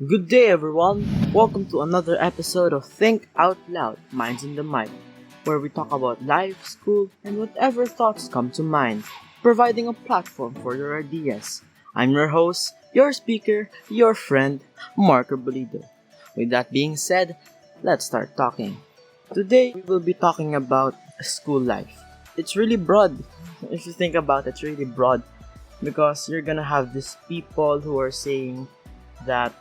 Good day, everyone. Welcome to another episode of Think Out Loud, Minds in the Mic, where we talk about life, school, and whatever thoughts come to mind, providing a platform for your ideas. I'm your host, your speaker, your friend, Mark Rebollido. With that being said, let's start talking. Today, we will be talking about school life. It's really broad. If you think about it, it's really broad because you're gonna have these people who are saying that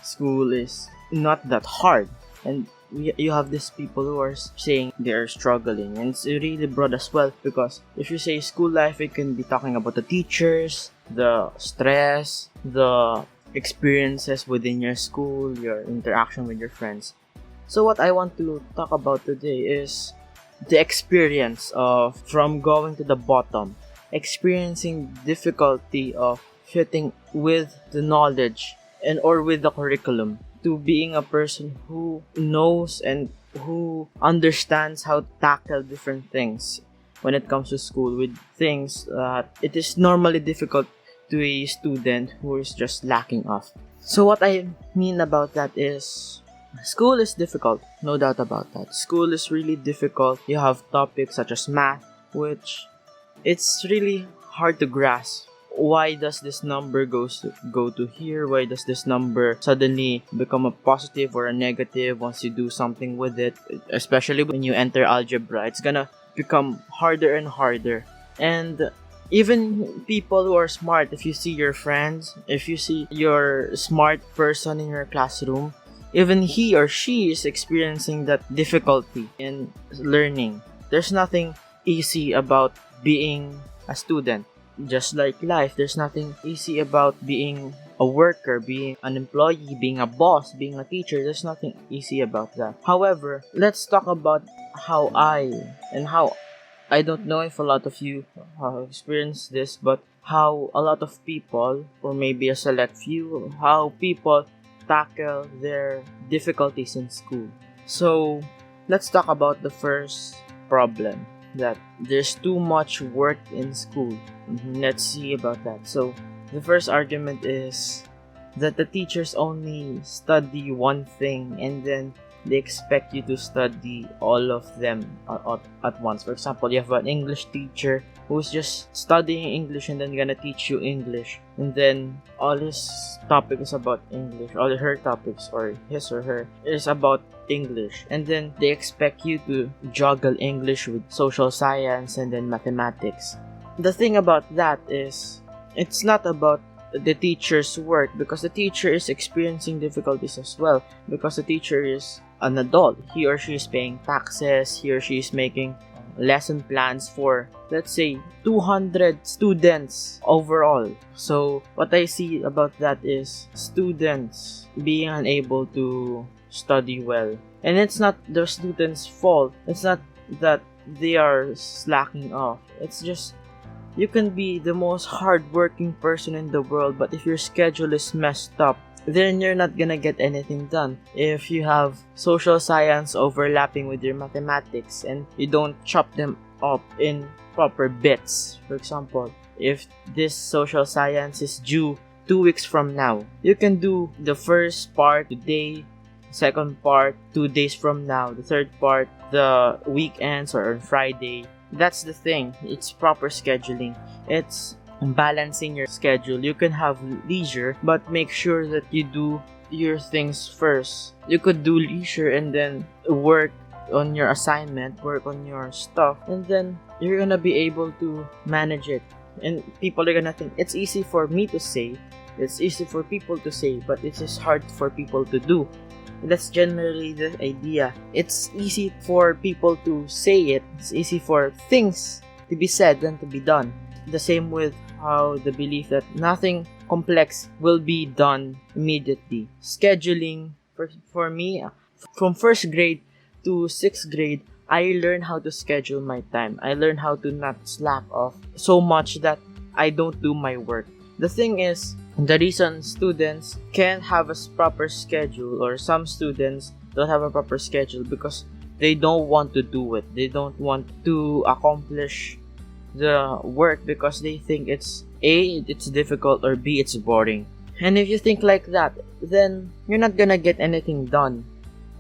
school is not that hard, and you have these people who are saying they're struggling, and it's really broad as well because if you say school life, it can be talking about the teachers, the stress, the experiences within your school, your interaction with your friends. So what I want to talk about today is the experience of from going to the bottom, experiencing difficulty of fitting with the knowledge and or with the curriculum, to being a person who knows and who understands how to tackle different things when it comes to school, with things that it is normally difficult to a student who is just lacking of. So what I mean about that is school is difficult, no doubt about that. School is really difficult. You have topics such as math, which it's really hard to grasp. Why does this number go to here? Why does this number suddenly become a positive or a negative once you do something with it? Especially when you enter algebra, it's gonna become harder and harder. And even people who are smart, if you see your friends, if you see your smart person in your classroom, even he or she is experiencing that difficulty in learning. There's nothing easy about being a student. Just like life, there's nothing easy about being a worker, being an employee, being a boss, being a teacher. There's nothing easy about that. However, let's talk about how I don't know if a lot of you have experienced this, but how a lot of people, or maybe a select few, how people tackle their difficulties in school. So, let's talk about the first problem, that there's too much work in school. Let's see about that. So, the first argument is that the teachers only study one thing and then they expect you to study all of them at once. For example, you have an English teacher who's just studying English and then gonna teach you English, and then all his topic is about English, all her topics or his or her is about English, and then they expect you to juggle English with social science and then mathematics. The thing about that is it's not about the teacher's work, because the teacher is experiencing difficulties as well, because the teacher is an adult. He or she is paying taxes, he or she is making lesson plans for, let's say, 200 students overall. So what I see about that is students being unable to study well, and it's not the students' fault. It's not that they are slacking off. It's just you can be the most hardworking person in the world, but if your schedule is messed up, then you're not gonna get anything done. If you have social science overlapping with your mathematics and you don't chop them up in proper bits, for example, if this social science is due 2 weeks from now, you can do the first part today, second part 2 days from now, the third part the weekends or on Friday. That's the thing. It's proper scheduling. It's balancing your schedule. You can have leisure, but make sure that you do your things first. You could do leisure and then work on your assignment, work on your stuff, and then you're gonna be able to manage it. And people are gonna think it's easy for me to say, it's easy for people to say, but it is hard for people to do. That's generally the idea. It's easy for people to say it. It's easy for things to be said than to be done. The same with how the belief that nothing complex will be done immediately. Scheduling, for me, from first grade to 6th grade, I learned how to schedule my time. I learned how to not slack off so much that I don't do my work. The thing is, the reason students can't have a proper schedule, or some students don't have a proper schedule, because they don't want to do it. They don't want to accomplish the work because they think it's A, it's difficult, or B, it's boring. And if you think like that, then you're not gonna get anything done.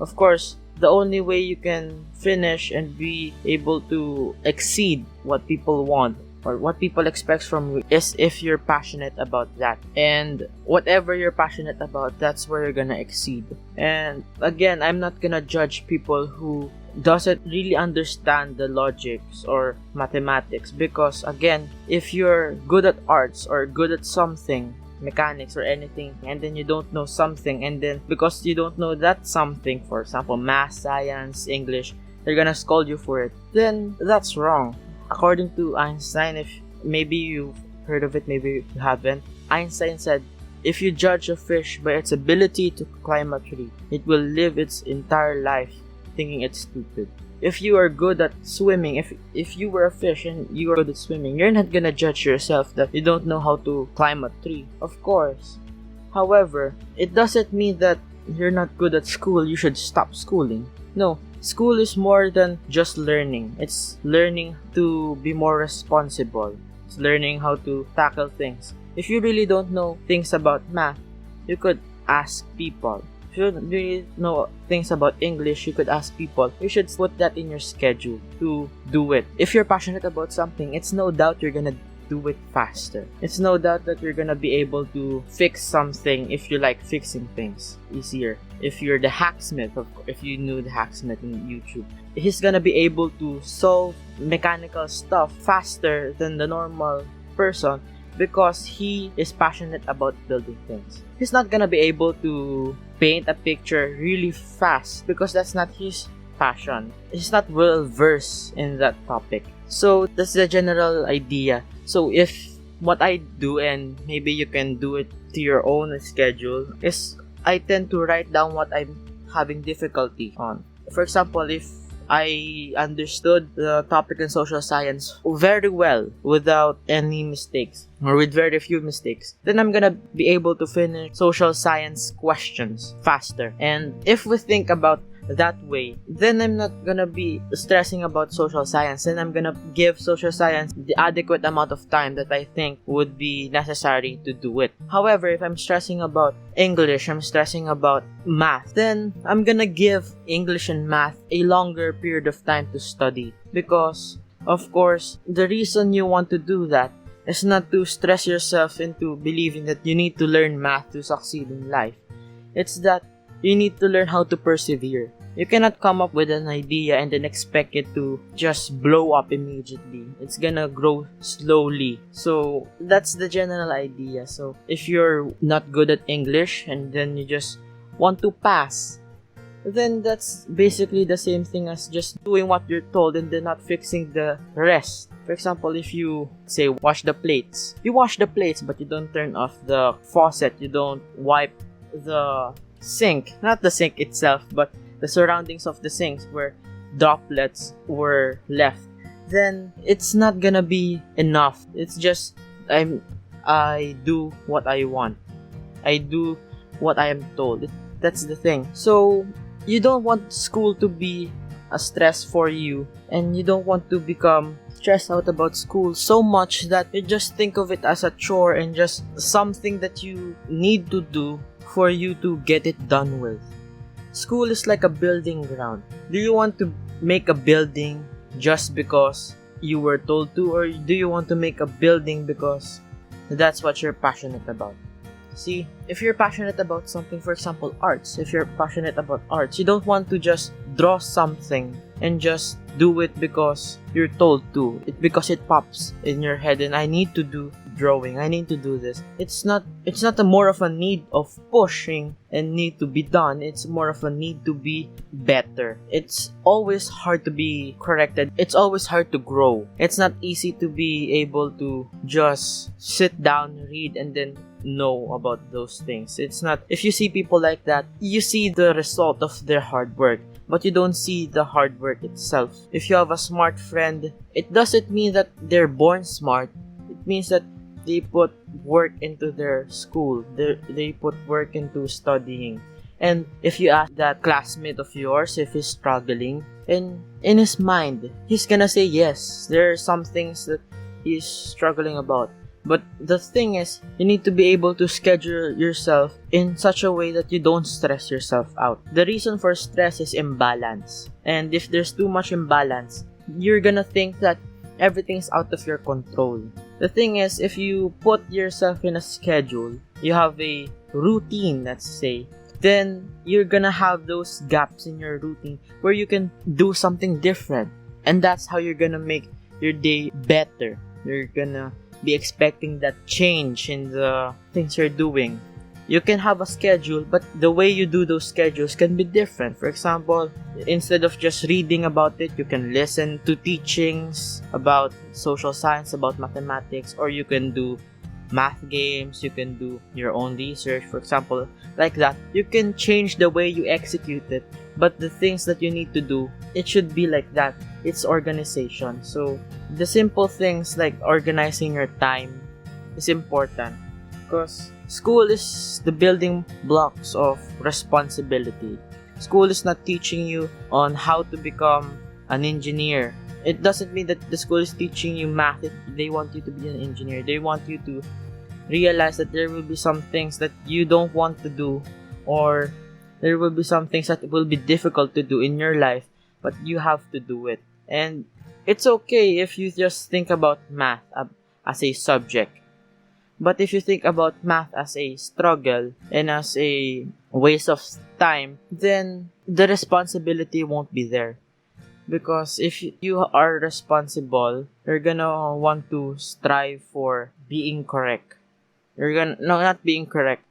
Of course, the only way you can finish and be able to exceed what people want or what people expect from you is if you're passionate about that. And whatever you're passionate about, that's where you're gonna exceed. And again, I'm not gonna judge people who doesn't really understand the logics or mathematics, because again, if you're good at arts or good at something, mechanics or anything, and then you don't know something, and then because you don't know that something, for example math, science, English, they're gonna scold you for it, then that's wrong. According to Einstein, if maybe you've heard of it, maybe you haven't, Einstein said, if you judge a fish by its ability to climb a tree, it will live its entire life thinking it's stupid. If you are good at swimming, if you were a fish and you are good at swimming, you're not gonna judge yourself that you don't know how to climb a tree, of course. However, it doesn't mean that you're not good at school, you should stop schooling. No, school is more than just learning. It's learning to be more responsible. It's learning how to tackle things. If you really don't know things about math, you could ask people. If you don't really know things about English, you could ask people. You should put that in your schedule to do it. If you're passionate about something, it's no doubt you're gonna do it faster. It's no doubt that you're gonna be able to fix something if you like fixing things easier. If you're the hacksmith, if you knew the hacksmith in YouTube, he's gonna be able to solve mechanical stuff faster than the normal person, because he is passionate about building things. He's not gonna be able to paint a picture really fast because that's not his passion. He's not well versed in that topic. So that's the general idea. So if what I do, and maybe you can do it to your own schedule, is I tend to write down what I'm having difficulty on. For example, if I understood the topic in social science very well without any mistakes, or with very few mistakes, then I'm gonna be able to finish social science questions faster. And if we think about that way, then I'm not gonna be stressing about social science, and I'm gonna give social science the adequate amount of time that I think would be necessary to do it. However, if I'm stressing about English, I'm stressing about math, then I'm gonna give English and math a longer period of time to study, because of course the reason you want to do that is not to stress yourself into believing that you need to learn math to succeed in life. It's that you need to learn how to persevere. You cannot come up with an idea and then expect it to just blow up immediately. It's gonna grow slowly. So that's the general idea. So if you're not good at English and then you just want to pass, then that's basically the same thing as just doing what you're told and then not fixing the rest. For example, if you say wash the plates, you wash the plates but you don't turn off the faucet, you don't wipe the sink, not the sink itself but the surroundings of the sinks where droplets were left, then it's not gonna be enough. It's just I do what I want, I do what I am told. That's the thing. So you don't want school to be a stress for you, and you don't want to become stressed out about school so much that you just think of it as a chore and just something that you need to do for you to get it done with. School is like a building ground. Do you want to make a building just because you were told to, or do you want to make a building because that's what you're passionate about? See, if you're passionate about something, for example, arts, if you're passionate about arts, you don't want to just draw something and just do it because you're told to. Because it pops in your head and I need to do drawing, I need to do this. It's not a more of a need of pushing and need to be done. It's more of a need to be better. It's always hard to be corrected. It's always hard to grow. It's not easy to be able to just sit down, read, and then know about those things. It's not. If you see people like that, you see the result of their hard work, but you don't see the hard work itself. If you have a smart friend, it doesn't mean that they're born smart. It means that they put work into their school. They put work into studying. And if you ask that classmate of yours if he's struggling, and in his mind, he's gonna say yes, there are some things that he's struggling about. But the thing is, you need to be able to schedule yourself in such a way that you don't stress yourself out. The reason for stress is imbalance. And if there's too much imbalance, you're gonna think that everything's out of your control. The thing is, if you put yourself in a schedule, you have a routine, let's say, then you're gonna have those gaps in your routine where you can do something different. And that's how you're gonna make your day better. You're gonna be expecting that change in the things you're doing. You can have a schedule, but the way you do those schedules can be different. For example, instead of just reading about it, you can listen to teachings about social science, about mathematics, or you can do math games, you can do your own research, for example, like that. You can change the way you execute it, but the things that you need to do, it should be like that. It's organization. So the simple things like organizing your time is important, because school is the building blocks of responsibility. School is not teaching you on how to become an engineer. It doesn't mean that the school is teaching you math. They want you to be an engineer. They want you to realize that there will be some things that you don't want to do, or there will be some things that will be difficult to do in your life, but you have to do it. And it's okay if you just think about math as a subject. But if you think about math as a struggle and as a waste of time, then the responsibility won't be there. Because if you are responsible, you're gonna want to strive for being correct. Not being correct.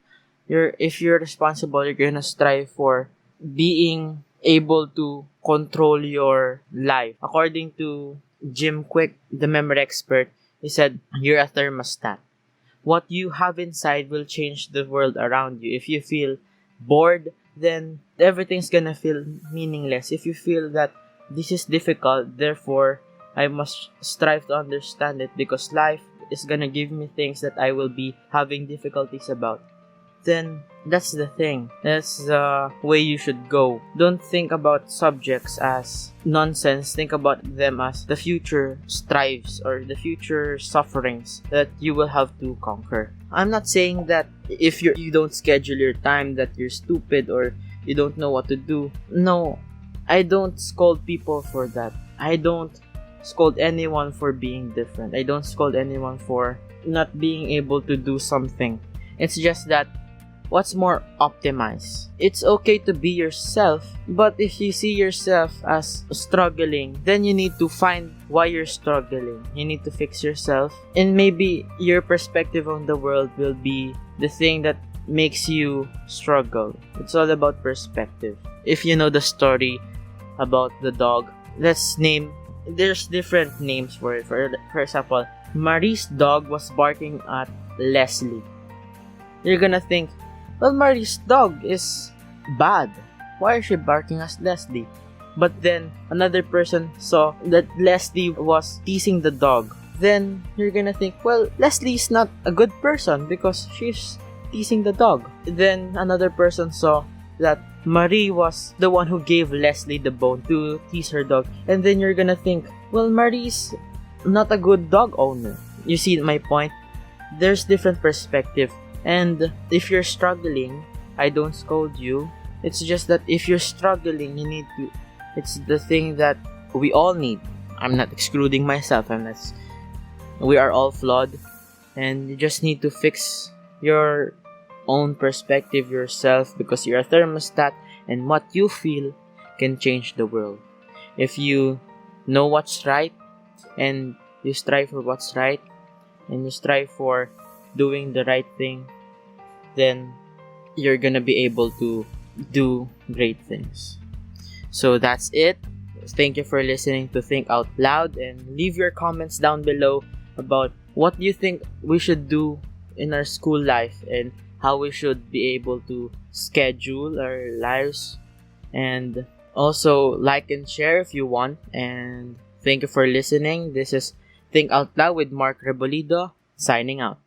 If you're responsible, you're gonna strive for being able to control your life. According to Jim Quick, the memory expert, he said, you're a thermostat. What you have inside will change the world around you. If you feel bored, then everything's gonna feel meaningless. If you feel that this is difficult, therefore I must strive to understand it because life is gonna give me things that I will be having difficulties about, then that's the thing. That's the way you should go. Don't think about subjects as nonsense. Think about them as the future strives or the future sufferings that you will have to conquer. I'm not saying that if you don't schedule your time that you're stupid or you don't know what to do. No, I don't scold people for that. I don't scold anyone for being different. I don't scold anyone for not being able to do something. It's just that what's more optimized. It's okay to be yourself, but if you see yourself as struggling, then you need to find why you're struggling. You need to fix yourself, and maybe your perspective on the world will be the thing that makes you struggle. It's all about perspective. If you know the story about the dog, there's different names for it. For example, Marie's dog was barking at Leslie. You're gonna think, well, Marie's dog is bad. Why is she barking at Leslie? But then another person saw that Leslie was teasing the dog. Then you're gonna think, well, Leslie's not a good person because she's teasing the dog. Then another person saw that Marie was the one who gave Leslie the bone to tease her dog. And then you're gonna think, well, Marie's not a good dog owner. You see my point? There's different perspective. And if you're struggling, I don't scold you. It's just that if you're struggling, it's the thing that we all need. I'm not excluding myself. We are all flawed. And you just need to fix your own perspective yourself, because you're a thermostat and what you feel can change the world. If you know what's right and you strive for what's right and you strive for doing the right thing, then you're gonna be able to do great things. So that's it. Thank you for listening to Think Out Loud, and leave your comments down below about what you think we should do in our school life and how we should be able to schedule our lives. And also like and share if you want. And thank you for listening. This is Think Out Loud with Mark Rebollido, signing out.